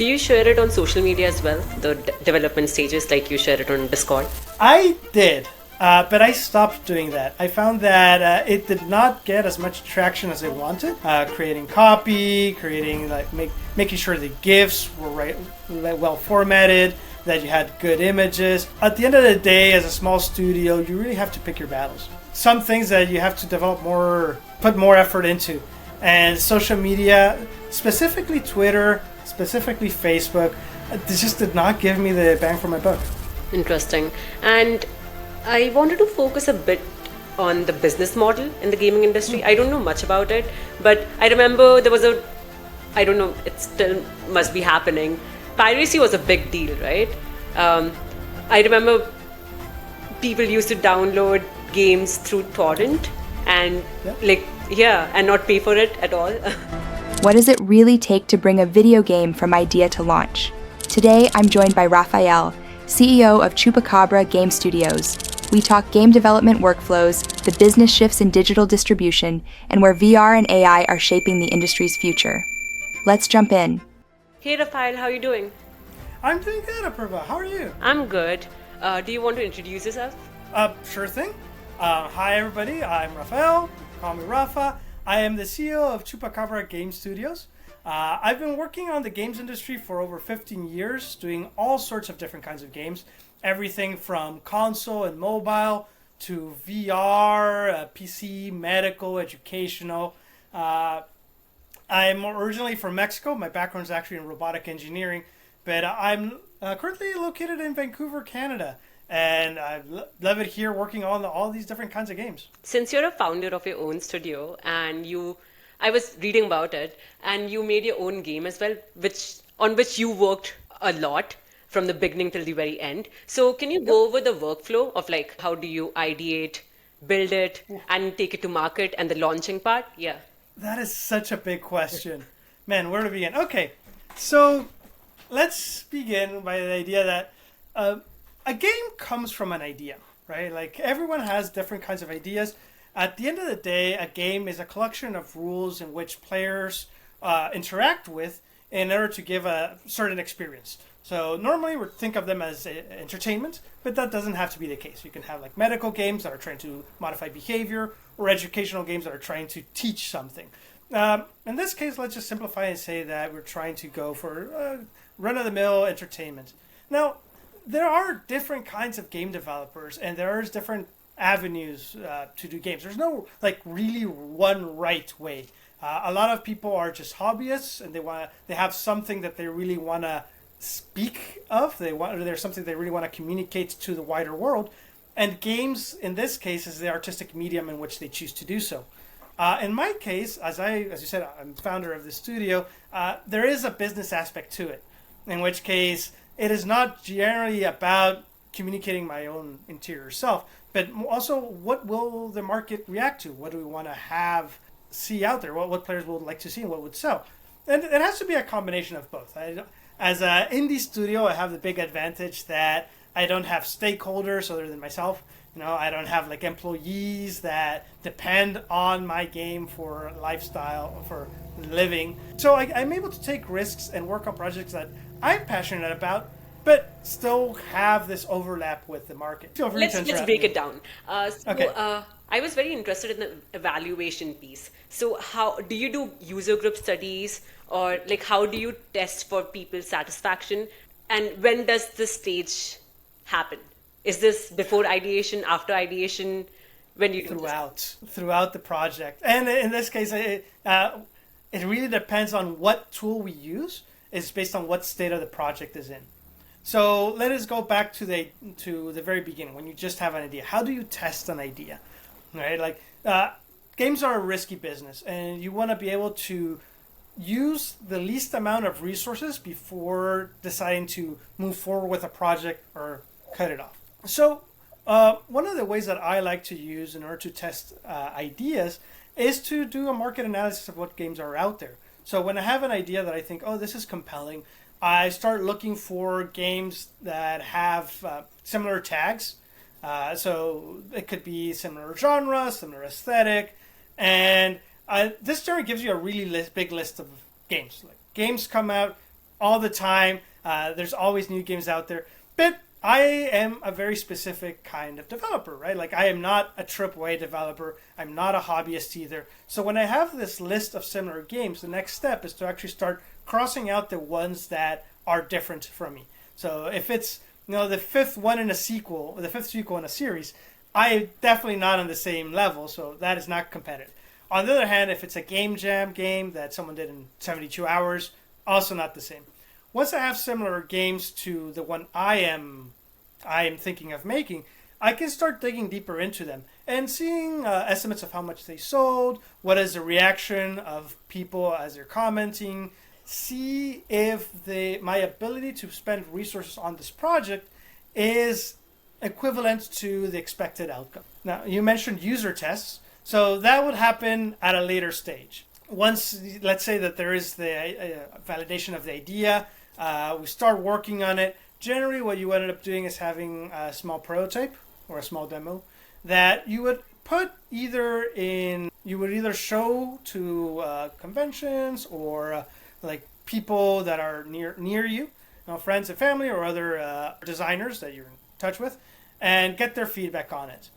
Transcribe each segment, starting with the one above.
Do you share it on social media as well? The development stages, like you share it on Discord? I did, but I stopped doing that. I found that it did not get as much traction as I wanted. Creating copy, making sure the GIFs were well formatted, that you had good images. At the end of the day, as a small studio, you really have to pick your battles. Some things that you have to put more effort into. And social media, specifically Twitter, specifically Facebook, this just did not give me the bang for my buck. Interesting. And I wanted to focus a bit on the business model in the gaming industry. I don't know much about it, but I remember there was I don't know, it still must be happening. Piracy was a big deal, right? I remember people used to download games through torrent and and not pay for it at all. What does it really take to bring a video game from idea to launch? Today, I'm joined by Rafael, CEO of Chupacabra Game Studios. We talk game development workflows, the business shifts in digital distribution, and where VR and AI are shaping the industry's future. Let's jump in. Hey Rafael, how are you doing? I'm doing good, Apurva. How are you? I'm good. Do you want to introduce yourself? Sure thing. Hi, everybody. I'm Rafael. Call me Rafa. I am the CEO of Chupacabra Game Studios. I've been working on the games industry for over 15 years, doing all sorts of different kinds of games. Everything from console and mobile to VR, PC, medical, educational. I'm originally from Mexico. My background is actually in robotic engineering, but I'm currently located in Vancouver, Canada. And I love it here working on all these different kinds of games. Since you're a founder of your own studio and I was reading about it, and you made your own game as well, on which you worked a lot from the beginning till the very end. So can you go over the workflow of how do you ideate, build it, and take it to market and the launching part? Yeah. That is such a big question. Man, where to begin? Okay, so let's begin by the idea that a game comes from an idea, right? Like everyone has different kinds of ideas. At the end of the day, a game is a collection of rules in which players interact with in order to give a certain experience. So normally we think of them as entertainment, but that doesn't have to be the case. You can have medical games that are trying to modify behavior, or educational games that are trying to teach something. In this case, let's just simplify and say that we're trying to go for run-of-the-mill entertainment. Now, there are different kinds of game developers, and there's different avenues to do games. There's no really one right way. A lot of people are just hobbyists, and they have something that they really want to speak of. There's something they really want to communicate to the wider world, and games in this case is the artistic medium in which they choose to do so. In my case, as you said, I'm founder of the studio. There is a business aspect to it, in which case it is not generally about communicating my own interior self, but also what will the market react to? What do we want to see out there? What players would like to see and what would sell? And it has to be a combination of both. As an indie studio, I have the big advantage that I don't have stakeholders other than myself. I don't have employees that depend on my game for lifestyle, for living. So I'm able to take risks and work on projects that I'm passionate about, but still have this overlap with the market. Let's break it down. Okay. I was very interested in the evaluation piece. So how do you do user group studies, or how do you test for people's satisfaction? And when does this stage happen? Is this before ideation, after ideation? When you do throughout the project, and in this case, it really depends on what tool we use. It's based on what state of the project is in. So let us go back to the very beginning when you just have an idea. How do you test an idea, right? Games are a risky business, and you want to be able to use the least amount of resources before deciding to move forward with a project or cut it off. So one of the ways that I like to use in order to test ideas is to do a market analysis of what games are out there. So when I have an idea that I think, this is compelling, I start looking for games that have similar tags. So it could be similar genre, similar aesthetic, and this generally gives you a really big list of games. Games come out all the time. There's always new games out there. But I am a very specific kind of developer, right? Like I am not a AAA developer. I'm not a hobbyist either. So when I have this list of similar games, the next step is to actually start crossing out the ones that are different from me. So if it's the fifth one in a sequel, or the fifth sequel in a series, I'm definitely not on the same level. So that is not competitive. On the other hand, if it's a game jam game that someone did in 72 hours, also not the same. Once I have similar games to the one I am thinking of making, I can start digging deeper into them and seeing estimates of how much they sold, what is the reaction of people as they're commenting, see if my ability to spend resources on this project is equivalent to the expected outcome. Now, you mentioned user tests, so that would happen at a later stage. Once, let's say that there is the validation of the idea, we start working on it. Generally, what you ended up doing is having a small prototype or a small demo that you would either show to conventions or like people that are near you, friends and family or other designers that you're in touch with, and get their feedback on it.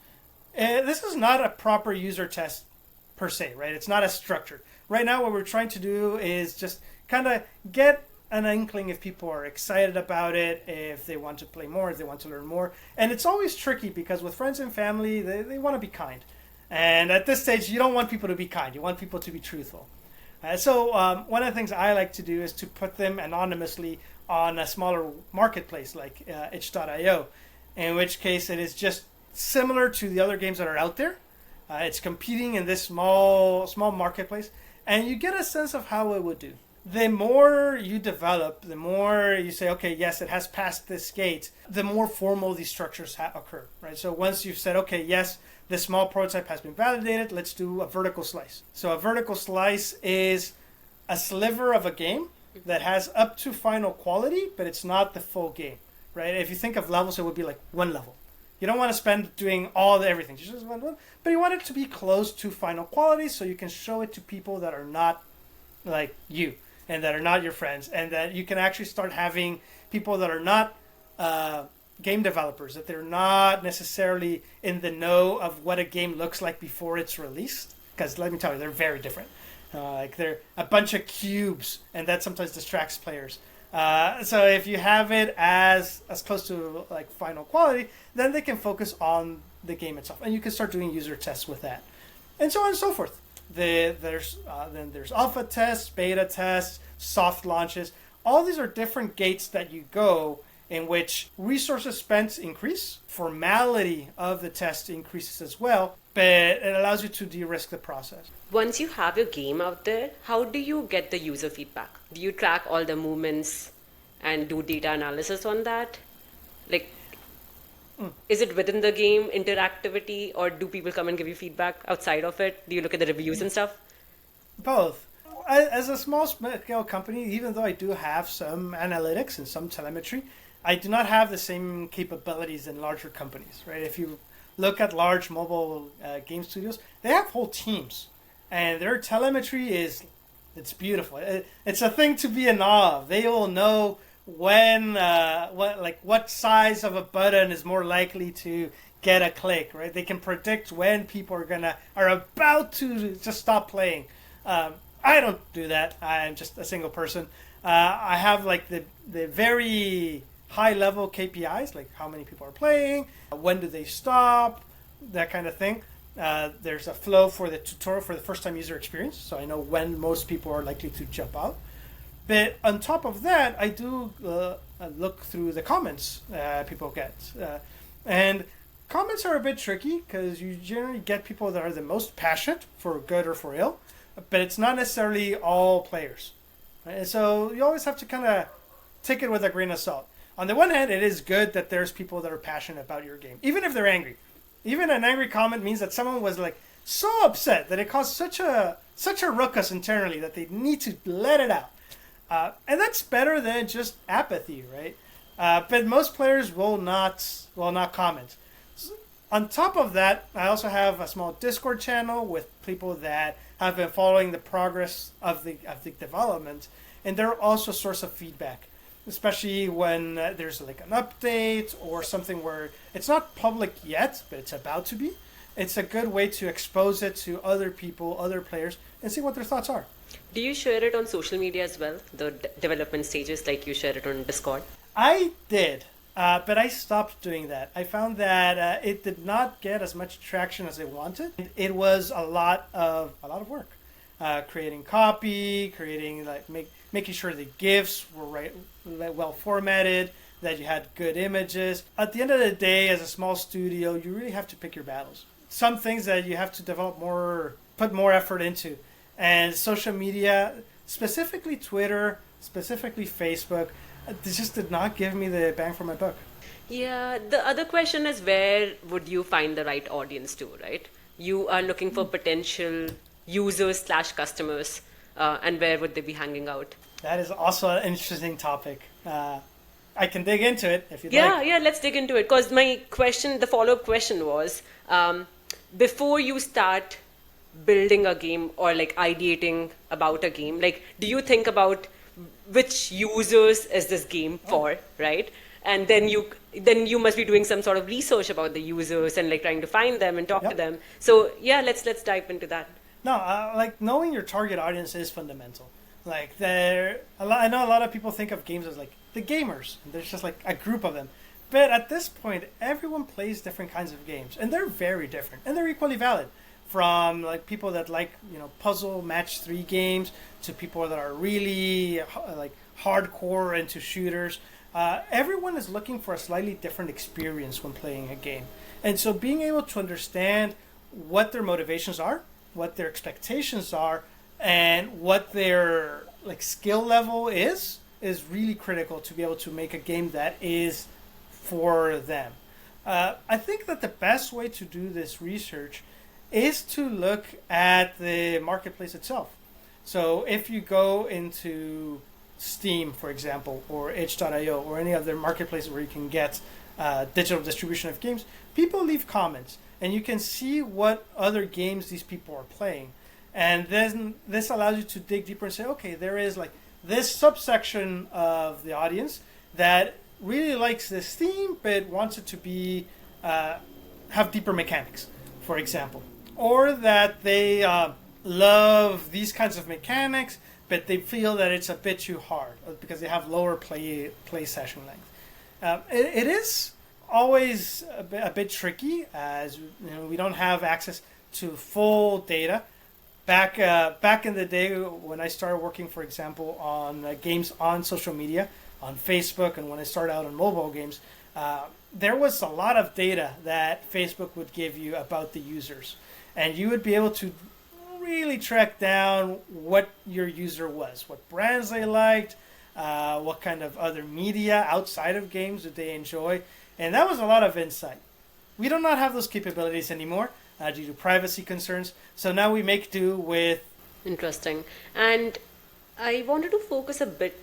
This is not a proper user test per se, right? It's not as structured. Right now, what we're trying to do is just kind of get an inkling if people are excited about it, if they want to play more, if they want to learn more. And it's always tricky because with friends and family, they want to be kind. And at this stage, you don't want people to be kind. You want people to be truthful. So one of the things I like to do is to put them anonymously on a smaller marketplace like itch.io, in which case it is just similar to the other games that are out there. It's competing in this small marketplace, and you get a sense of how it would do. The more you develop, the more you say, okay, yes, it has passed this gate, the more formal these structures occur, right? So once you've said, okay, yes, this small prototype has been validated, let's do a vertical slice. So a vertical slice is a sliver of a game that has up to final quality, but it's not the full game, right? If you think of levels, it would be like one level. You don't want to spend doing everything, just one, but you want it to be close to final quality so you can show it to people that are not like you and that are not your friends, and that you can actually start having people that are not game developers, that they're not necessarily in the know of what a game looks like before it's released. Because let me tell you, they're very different. Like they're a bunch of cubes, and that sometimes distracts players. So if you have it as close to like final quality, then they can focus on the game itself, and you can start doing user tests with that, and so on and so forth. Then there's alpha tests, beta tests, soft launches. All these are different gates that you go in which resources spent increase, formality of the test increases as well, but it allows you to de-risk the process. Once you have your game out there, how do you get the user feedback? Do you track all the movements and do data analysis on that? Like, is it within the game interactivity, or do people come and give you feedback outside of it? Do you look at the reviews and stuff? Both. As a small scale company, even though I do have some analytics and some telemetry, I do not have the same capabilities in larger companies, right? If you look at large mobile game studios, they have whole teams, and their telemetry it's beautiful. It's a thing to be in awe of. They will know when what size of a button is more likely to get a click, right? They can predict when people are about to just stop playing. I don't do that. I'm just a single person. I have like the very high level KPIs, like how many people are playing, when do they stop, that kind of thing. There's a flow for the tutorial for the first time user experience, so I know when most people are likely to jump out. But on top of that, I do look through the comments people get. And comments are a bit tricky because you generally get people that are the most passionate, for good or for ill, but it's not necessarily all players. Right? And so you always have to kind of take it with a grain of salt. On the one hand, it is good that there's people that are passionate about your game, even if they're angry. Even an angry comment means that someone was like so upset that it caused such a ruckus internally that they need to let it out. And that's better than just apathy, right? But most players will not comment. On top of that, I also have a small Discord channel with people that have been following the progress of the development, and they're also a source of feedback, especially when there's like an update or something where it's not public yet, but it's about to be. It's a good way to expose it to other people, other players, and see what their thoughts are. Do you share it on social media as well, the development stages, like you share it on Discord? I did, but I stopped doing that. I found that it did not get as much traction as I wanted. It was a lot of work, creating copy, creating making sure the GIFs were well formatted, that you had good images. At the end of the day, as a small studio, you really have to pick your battles. Some things that you have to put more effort into, and social media, specifically Twitter, specifically Facebook. This just did not give me the bang for my buck. Yeah, the other question is, where would you find the right audience to, right? You are looking for potential users / customers, and where would they be hanging out? That is also an interesting topic. I can dig into it if you'd like. Yeah, let's dig into it. Because the follow-up question was, before you start building a game or like ideating about a game, like, do you think about which users is this game for, right? And then you must be doing some sort of research about the users and like trying to find them and talk to them. So yeah, let's dive into that. No, like knowing your target audience is fundamental. Like I know a lot of people think of games as like the gamers. And there's just like a group of them. But at this point, everyone plays different kinds of games, and they're very different, and they're equally valid. From like people that like puzzle match 3 games to people that are really like hardcore into shooters. Everyone is looking for a slightly different experience when playing a game, and so being able to understand what their motivations are, what their expectations are, and what their like skill level is really critical to be able to make a game that is for them. I think that the best way to do this research is to look at the marketplace itself. So if you go into Steam, for example, or itch.io, or any other marketplace where you can get digital distribution of games, people leave comments, and you can see what other games these people are playing. And then this allows you to dig deeper and say, okay, there is like this subsection of the audience that really likes this theme, but wants it to be have deeper mechanics, for example. Or that they love these kinds of mechanics, but they feel that it's a bit too hard because they have lower play session length. It is always a bit tricky, as we don't have access to full data. Back in the day when I started working, for example, on games on social media, on Facebook, and when I started out on mobile games, there was a lot of data that Facebook would give you about the users. And you would be able to really track down what your user was, what brands they liked, what kind of other media outside of games did they enjoy. And that was a lot of insight. We do not have those capabilities anymore due to privacy concerns. So now we make do with... Interesting. And I wanted to focus a bit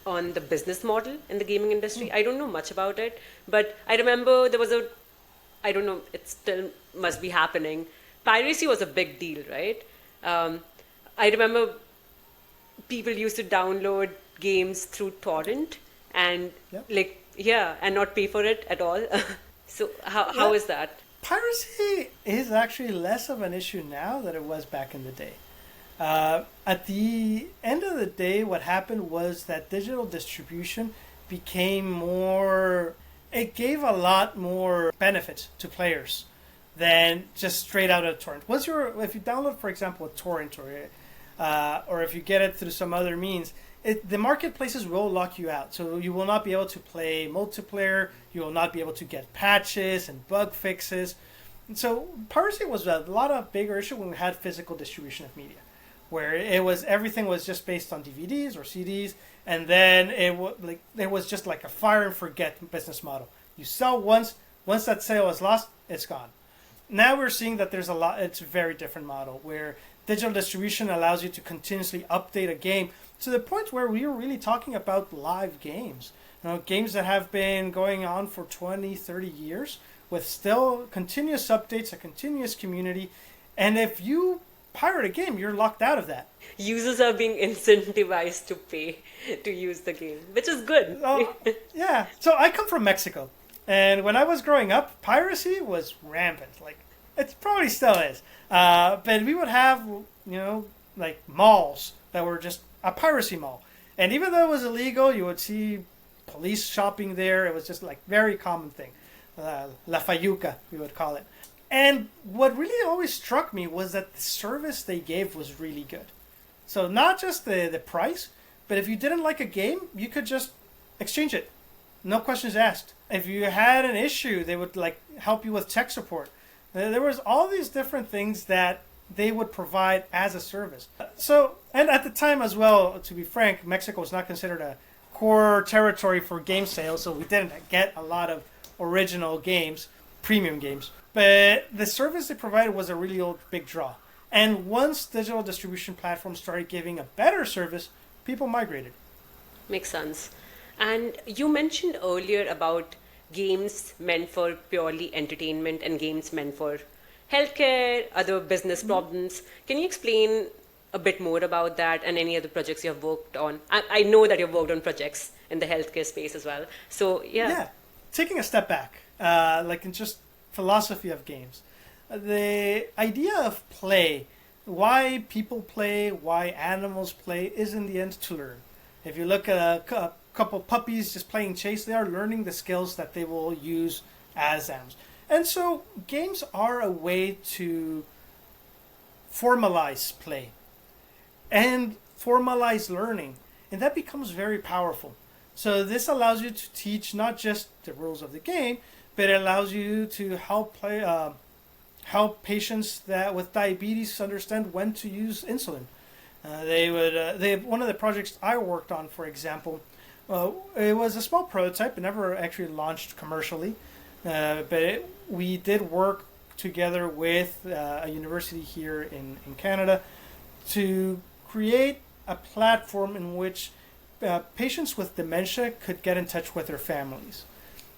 on the business model in the gaming industry. I don't know much about it, but I remember there was I don't know, it still must be happening. Piracy was a big deal, right? I remember people used to download games through torrent and and not pay for it at all. So how is that? Piracy is actually less of an issue now than it was back in the day. At the end of the day, what happened was that digital distribution became more... It gave a lot more benefits to players than just straight out of torrent. If you download, for example, a torrent, or if you get it through some other means, the marketplaces will lock you out. So you will not be able to play multiplayer. You will not be able to get patches and bug fixes. And so piracy was a lot of bigger issue when we had physical distribution of media, where everything was just based on DVDs or CDs, and then it was just like a fire and forget business model. You sell once that sale is lost, it's gone. Now we're seeing that it's a very different model, where digital distribution allows you to continuously update a game to the point where we are really talking about live games. Games that have been going on for 20, 30 years with still continuous updates, a continuous community. And if you pirate a game, you're locked out of that. Users are being incentivized to pay to use the game, which is good. Yeah. So I come from Mexico, and when I was growing up, piracy was rampant. Like it probably still is. But we would have, like malls that were just a piracy mall, and even though it was illegal, you would see police shopping there. It was just like very common thing. La Fayuca, we would call it. And what really always struck me was that the service they gave was really good. So not just the price, but if you didn't like a game, you could just exchange it. No questions asked. If you had an issue, they would like help you with tech support. There was all these different things that they would provide as a service. So, and at the time as well, to be frank, Mexico was not considered a core territory for game sales, so we didn't get a lot of original games, premium games. But the service they provided was a really big draw. And once digital distribution platforms started giving a better service, people migrated. Makes sense. And you mentioned earlier about games meant for purely entertainment and games meant for healthcare, other business problems. Can you explain a bit more about that and any other projects you have worked on? I know that you've worked on projects in the healthcare space as well. So, yeah. Yeah. Taking a step back, like in just philosophy of games, the idea of play, why people play, why animals play, is in the end to learn. If you look at a couple puppies just playing chase, they are learning the skills that they will use as animals. And so games are a way to formalize play and formalize learning, and that becomes very powerful. So this allows you to teach not just the rules of the game, but it allows you to help patients that with diabetes understand when to use insulin. One of the projects I worked on, for example, it was a small prototype. It never actually launched commercially, but we did work together with a university here in Canada to create a platform in which patients with dementia could get in touch with their families.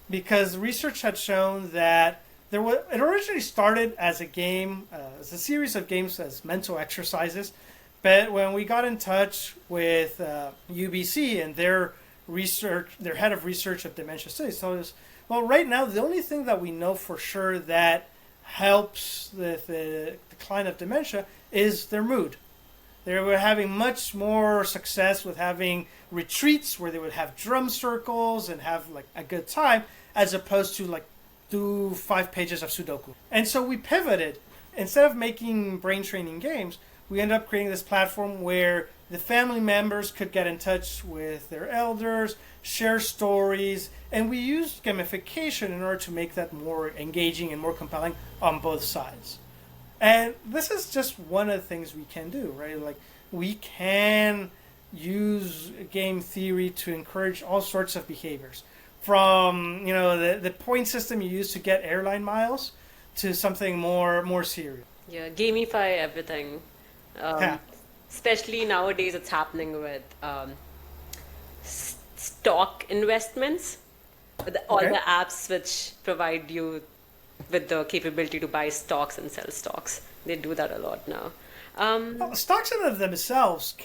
Because research had shown that it originally started as a game, as a series of games as mental exercises, but when we got in touch with UBC and their head of research of dementia studies told us, well, right now the only thing that we know for sure that helps the decline of dementia is their mood. They were having much more success with having retreats where they would have drum circles and have like a good time, as opposed to like do 5 pages of Sudoku. And so we pivoted. Instead of making brain training games, we ended up creating this platform where the family members could get in touch with their elders, share stories, and we used gamification in order to make that more engaging and more compelling on both sides. And this is just one of the things we can do, right? Like we can use game theory to encourage all sorts of behaviors, from the point system you use to get airline miles to something more serious. Yeah, gamify everything. Especially nowadays, it's happening with stock investments. All the apps which provide you with the capability to buy stocks and sell stocks. They do that a lot now. Stocks in of themselves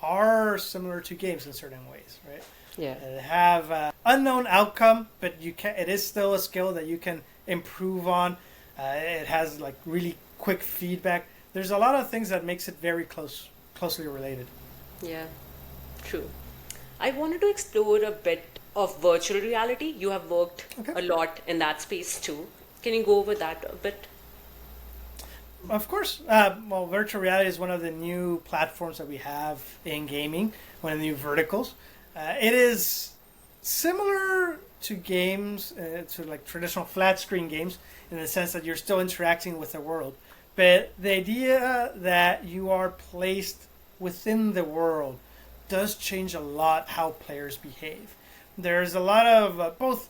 are similar to games in certain ways, right? Yeah. They have unknown outcome, but it is still a skill that you can improve on. It has like really quick feedback. There's a lot of things that makes it very closely related. Yeah, true. I wanted to explore a bit of virtual reality. You have worked a lot in that space too. Can you go over that a bit? Of course. Virtual reality is one of the new platforms that we have in gaming, one of the new verticals. It is similar to games, to like traditional flat screen games, in the sense that you're still interacting with the world. But the idea that you are placed within the world does change a lot how players behave. There's a lot of both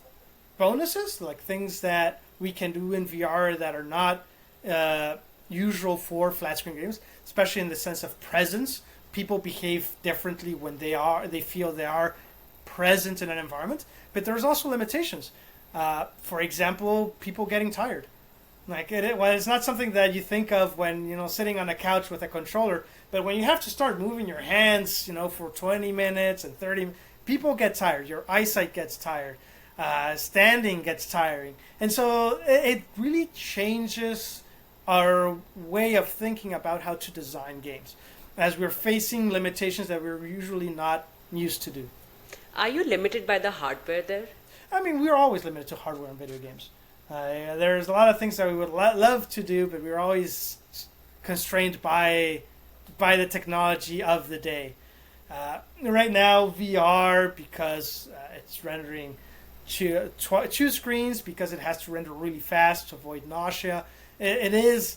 bonuses, like things that we can do in VR that are not usual for flat screen games, especially in the sense of presence. People behave differently when they feel they are present in an environment. But there's also limitations. For example, people getting tired. Well, it's not something that you think of when sitting on a couch with a controller, but when you have to start moving your hands, for 20 minutes and 30, people get tired. Your eyesight gets tired. Standing gets tiring, and so it really changes our way of thinking about how to design games, as we're facing limitations that we're usually not used to do. Are you limited by the hardware there? I mean, we're always limited to hardware in video games. There's a lot of things that we would love to do, but we're always constrained by the technology of the day. Right now, VR, because it's rendering two screens, because it has to render really fast to avoid nausea. It is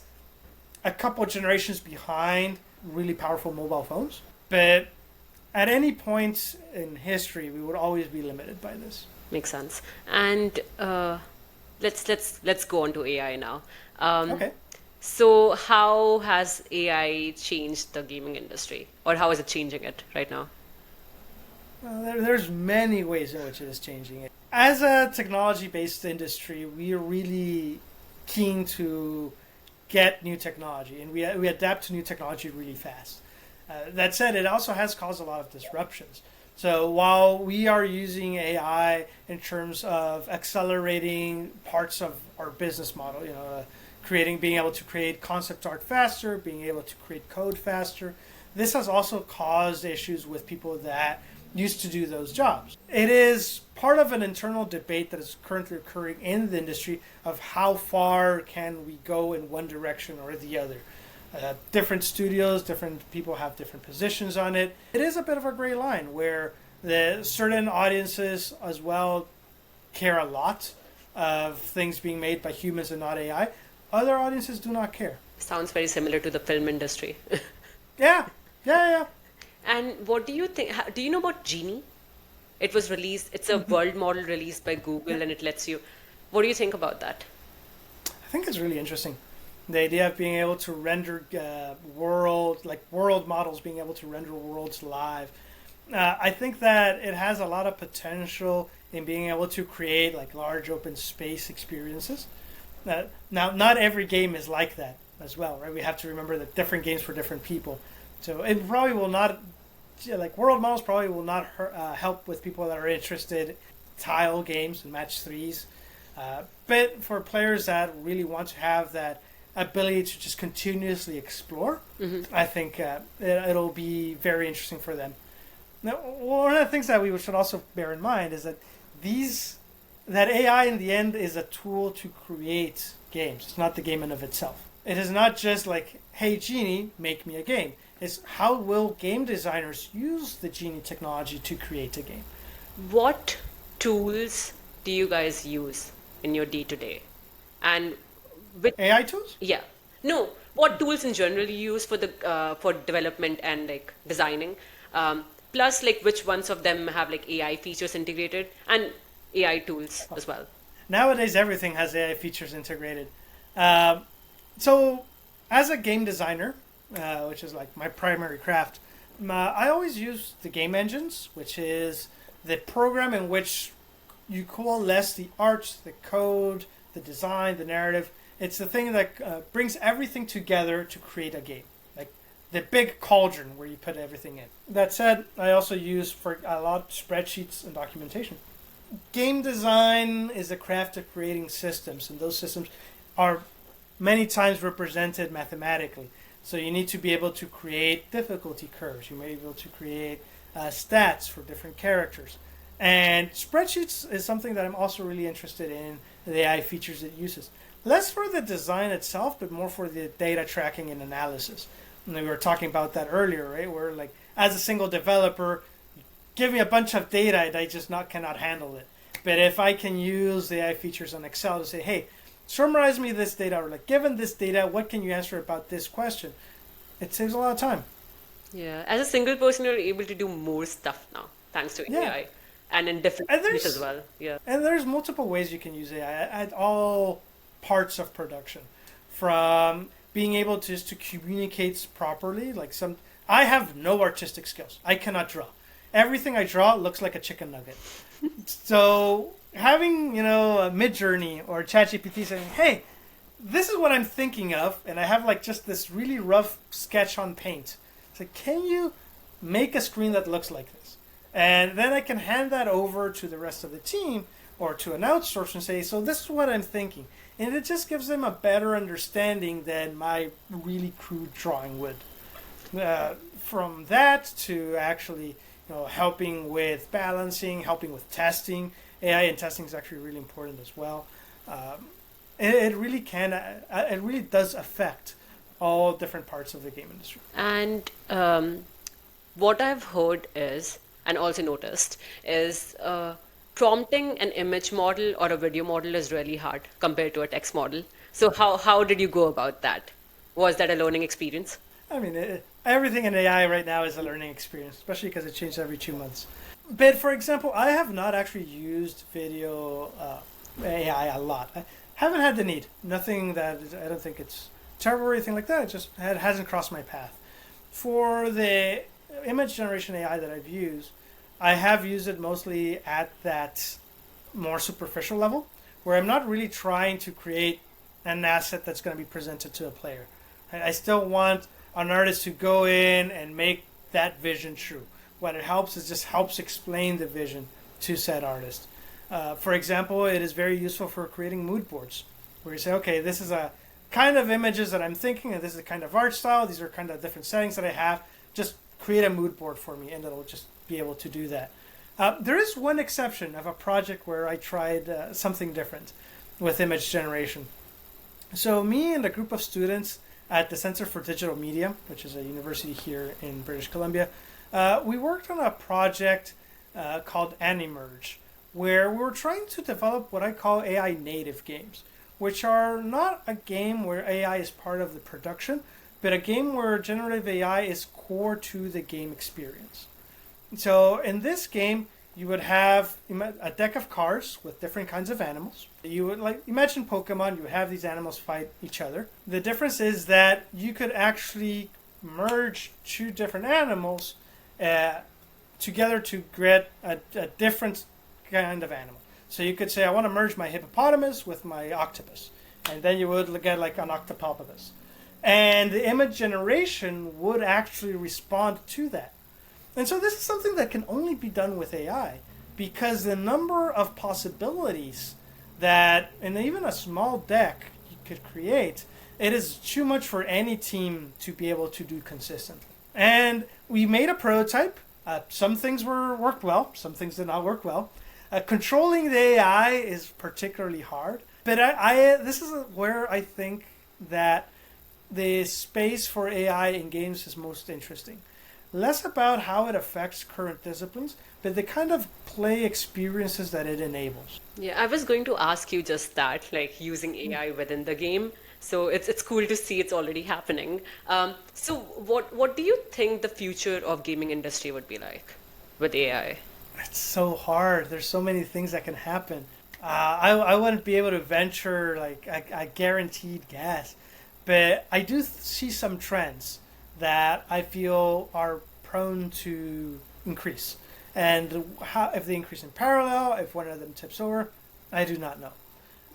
a couple of generations behind really powerful mobile phones, but at any point in history, we would always be limited by this. Makes sense. And let's go on to AI now. Okay. So how has AI changed the gaming industry, or how is it changing it right now? Well, there's many ways in which it is changing it. As a technology-based industry, we are really keen to get new technology, and we adapt to new technology really fast. That said, it also has caused a lot of disruptions. So while we are using AI in terms of accelerating parts of our business model, being able to create concept art faster, being able to create code faster, this has also caused issues with people that used to do those jobs. It is part of an internal debate that is currently occurring in the industry of how far can we go in one direction or the other. Different studios, different people have different positions on it. It is a bit of a gray line where the certain audiences as well care a lot of things being made by humans and not AI. Other audiences do not care. Sounds very similar to the film industry. Yeah. And what do you think? Do you know about Genie? It was released. It's a world model released by Google, and it lets you. What do you think about that? I think it's really interesting. The idea of being able to render world models, being able to render worlds live. I think that it has a lot of potential in being able to create large open space experiences. Now, not every game is like that as well, right? We have to remember that different games for different people. So it probably will not, world models probably will not help with people that are interested in tile games and match threes. But for players that really want to have that ability to just continuously explore, I think it'll be very interesting for them. Now, one of the things that we should also bear in mind is that that AI in the end is a tool to create games. It's not the game in of itself. It is not just hey Genie, make me a game. It's how will game designers use the Genie technology to create a game. What tools do you guys use in your day-to-day? And with AI tools? Yeah. No, what tools in general you use for development and designing? Plus which ones of them have AI features integrated and AI tools as well. Nowadays everything has AI features integrated. So as a game designer, which is my primary craft, I always use the game engines, which is the program in which you coalesce the art, the code, the design, the narrative. It's the thing that brings everything together to create a game. The big cauldron where you put everything in. That said, I also use for a lot of spreadsheets and documentation. Game design is the craft of creating systems, and those systems are many times represented mathematically. So you need to be able to create difficulty curves. You may be able to create stats for different characters. And spreadsheets is something that I'm also really interested in, the AI features it uses. Less for the design itself, but more for the data tracking and analysis. And we were talking about that earlier, right? Where as a single developer, give me a bunch of data and I just cannot handle it. But if I can use the AI features on Excel to say, hey, summarize me this data, or given this data, what can you answer about this question? It saves a lot of time. Yeah, as a single person, you're able to do more stuff now, thanks to AI. And in different ways as well. Yeah. And there's multiple ways you can use AI at all parts of production. From being able to communicate properly. I have no artistic skills. I cannot draw. Everything I draw looks like a chicken nugget. So having, a Midjourney or ChatGPT saying, hey, this is what I'm thinking of, and I have like just this really rough sketch on Paint. It's like, can you make a screen that looks like this? And then I can hand that over to the rest of the team or to an outsourcer and say, so this is what I'm thinking. And it just gives them a better understanding than my really crude drawing would. From that to actually, helping with balancing, helping with testing. AI in testing is actually really important as well. It really can. It really does affect all different parts of the game industry. And what I've heard is, and also noticed, is prompting an image model or a video model is really hard compared to a text model. So how did you go about that? Was that a learning experience? I mean, everything in AI right now is a learning experience, especially because it changes every 2 months. But for example, I have not actually used video AI a lot. I haven't had the need. Nothing that I don't think it's terrible or anything like that. It hasn't crossed my path. For the image generation AI that I've used, I have used it mostly at that more superficial level, where I'm not really trying to create an asset that's going to be presented to a player. I still want an artist to go in and make that vision true. What it helps is just helps explain the vision to said artist. For example, it is very useful for creating mood boards, where you say, okay, this is a kind of images that I'm thinking, and this is a kind of art style. These are kind of different settings that I have. Just create a mood board for me, and it'll just be able to do that. There is one exception of a project where I tried something different with image generation. So me and a group of students at the Center for Digital Media, which is a university here in British Columbia, we worked on a project called Animerge, where we were trying to develop what I call AI native games, which are not a game where AI is part of the production, but a game where generative AI is core to the game experience. So in this game, you would have a deck of cards with different kinds of animals. You would imagine Pokemon, you would have these animals fight each other. The difference is that you could actually merge two different animals together to get a different kind of animal. So you could say, I want to merge my hippopotamus with my octopus. And then you would get like an octopopus. And the image generation would actually respond to that. And so this is something that can only be done with AI, because the number of possibilities that, in even a small deck, you could create, it is too much for any team to be able to do consistently. And we made a prototype. Some things worked well, some things did not work well. Controlling the AI is particularly hard, but this is where I think that the space for AI in games is most interesting. Less about how it affects current disciplines, but the kind of play experiences that it enables. Yeah, I was going to ask you just that, like using AI within the game. So it's cool to see it's already happening. So what do you think the future of gaming industry would be like with AI? It's so hard. There's so many things that can happen. I wouldn't be able to venture like a guaranteed guess, but I do see some trends that I feel are prone to increase. And if they increase in parallel, if one of them tips over, I do not know.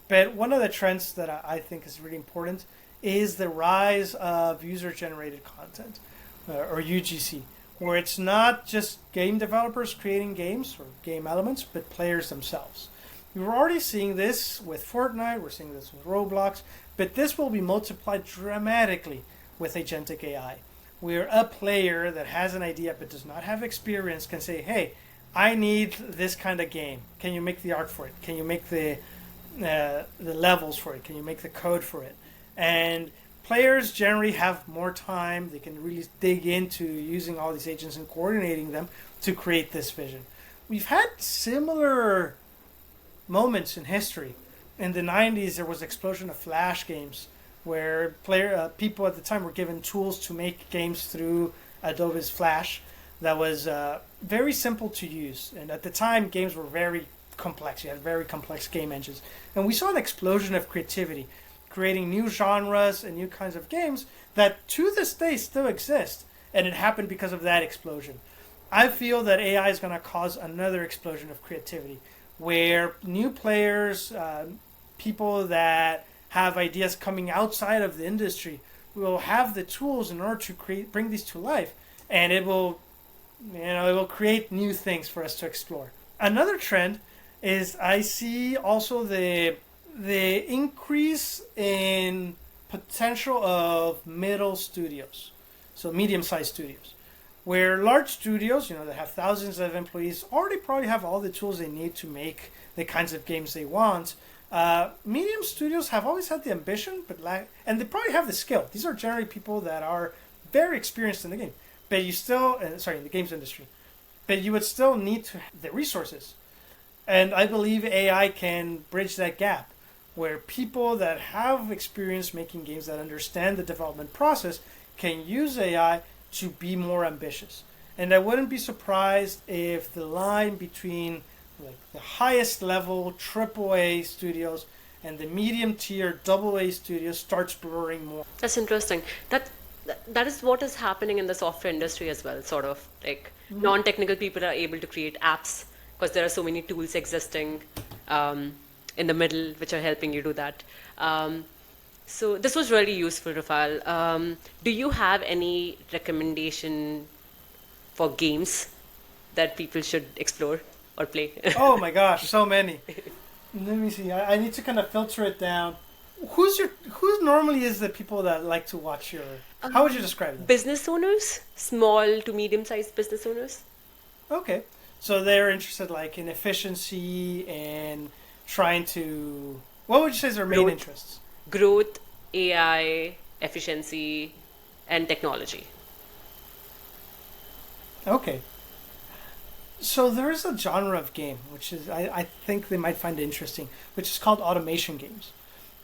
But one of the trends that I think is really important is the rise of user-generated content, or UGC, where it's not just game developers creating games or game elements, but players themselves. We're already seeing this with Fortnite, we're seeing this with Roblox, but this will be multiplied dramatically with agentic AI, where a player that has an idea but does not have experience can say, hey, I need this kind of game. Can you make the art for it? Can you make the levels for it? Can you make the code for it? And players generally have more time. They can really dig into using all these agents and coordinating them to create this vision. We've had similar moments in history. In the 90s, there was an explosion of Flash games where people at the time were given tools to make games through Adobe's Flash that was very simple to use. And at the time, games were very complex. You had very complex game engines. And we saw an explosion of creativity, creating new genres and new kinds of games that to this day still exist. And it happened because of that explosion. I feel that AI is going to cause another explosion of creativity, where new players, people that have ideas coming outside of the industry will have the tools in order to bring these to life, and it will create new things for us to explore. Another trend is I see also the increase in potential of middle studios, so medium-sized studios, where large studios, that have thousands of employees, already probably have all the tools they need to make the kinds of games they want. Medium studios have always had the ambition, and they probably have the skill. These are generally people that are very experienced in the game, but you still, in the games industry, but you would still need to have the resources. And I believe AI can bridge that gap, where people that have experience making games, that understand the development process, can use AI to be more ambitious. And I wouldn't be surprised if the line between the highest level AAA studios and the medium tier AA studios starts blurring more. That's interesting. That is what is happening in the software industry as well, sort of like non-technical people are able to create apps because there are so many tools existing in the middle which are helping you do that. So this was really useful, Rafael. Do you have any recommendation for games that people should explore or play? Oh my gosh, so many. Let me see. I need to kind of filter it down. Who normally is the people that like to watch your? How would you describe them? Business owners, small to medium-sized business owners. Okay, so they're interested in efficiency and trying to. What would you say is their main interests? Growth, AI, efficiency, and technology. Okay. So there is a genre of game which is I think they might find interesting, which is called automation games.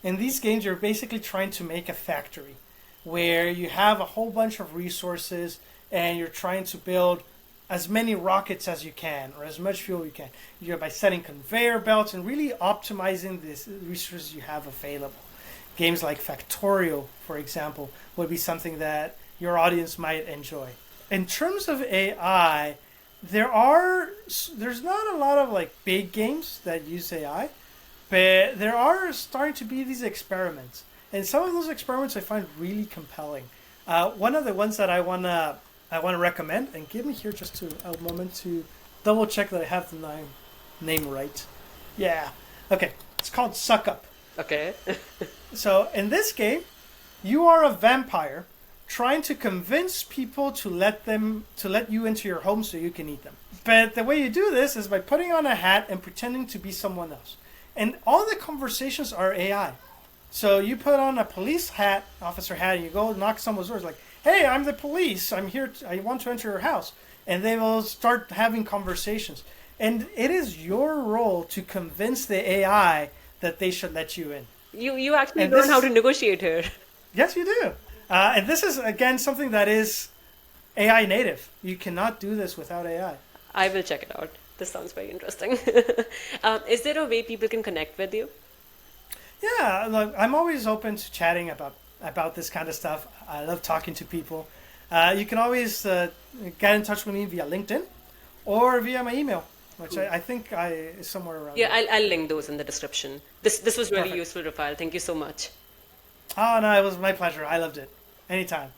In these games, you're basically trying to make a factory where you have a whole bunch of resources and you're trying to build as many rockets as you can or as much fuel you can. You're by setting conveyor belts and really optimizing the resources you have available. Games like Factorio, for example, would be something that your audience might enjoy. In terms of AI, there's not a lot of big games that use AI, but there are starting to be these experiments, and some of those experiments I find really compelling. One of the ones that I wanna recommend, and give me here just a moment to double check that I have the name right. Yeah, okay. It's called Suck Up. Okay. So in this game, you are a vampire trying to convince people to let you into your home so you can eat them. But the way you do this is by putting on a hat and pretending to be someone else. And all the conversations are AI. So you put on a police hat, officer hat, and you go knock someone's doors like, "Hey, I'm the police. I'm here. I want to enter your house." And they will start having conversations. And it is your role to convince the AI that they should let you in. You actually learn how to negotiate here. Yes, you do. And this is, again, something that is AI native. You cannot do this without AI. I will check it out. This sounds very interesting. Is there a way people can connect with you? Yeah, look, I'm always open to chatting about this kind of stuff. I love talking to people. You can always get in touch with me via LinkedIn or via my email, which I think is somewhere around Yeah, there. I'll link those in the description. This was really Perfect. useful, Rafael. Thank you so much. Oh, no, it was my pleasure. I loved it. Anytime.